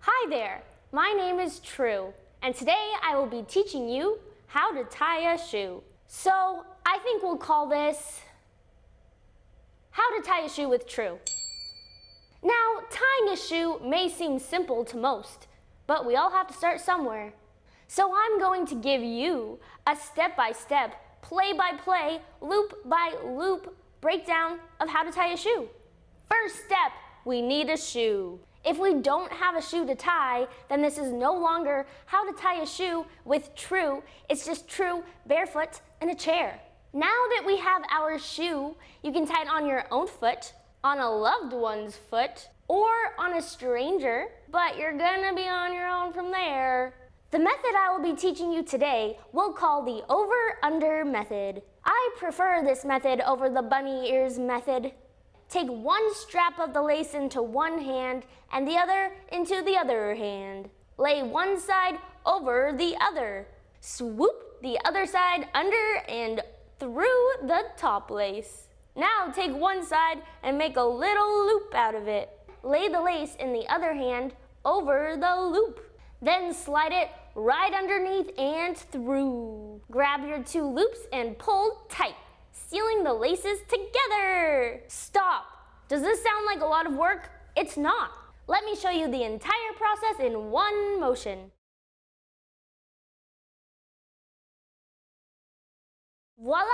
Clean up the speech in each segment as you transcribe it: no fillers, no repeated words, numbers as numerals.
Hi there, my name is Trew, and today I will be teaching you how to tie a shoe. So I think we'll call this How to Tie a Shoe with Trew. Now, tying a shoe may seem simple to most, but we all have to start somewhere. So I'm going to give you a step-by-step, play-by-play, loop-by-loop breakdown of how to tie a shoe. First step, we need a shoe. If we don't have a shoe to tie, then this is no longer how to tie a shoe with Trew. It's just Trew barefoot in a chair. Now that we have our shoe, you can tie it on your own foot, on a loved one's foot, or on a stranger, but you're gonna be on your own from there. The method I will be teaching you today we'll call the over-under method. I prefer this method over the bunny ears method. Take one strap of the lace into one hand and the other into the other hand. Lay one side over the other. Swoop the other side under and through the top lace. Now take one side and make a little loop out of it. Lay the lace in the other hand over the loop. Then slide it right underneath and through. Grab your two loops and pull tight, sealing the laces together. Stop! Does this sound like a lot of work? It's not. Let me show you the entire process in one motion. Voila!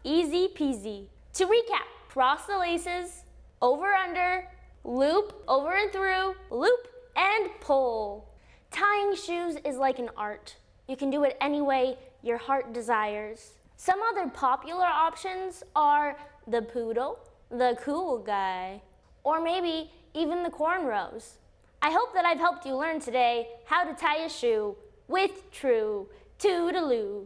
Easy peasy. To recap, cross the laces, over under, loop, over and through, loop, and pull. Tying shoes is like an art. You can do it any way your heart desires. Some other popular options are the poodle, the cool guy, or maybe even the cornrows. I hope that I've helped you learn today how to tie a shoe with Trew. Toodaloo.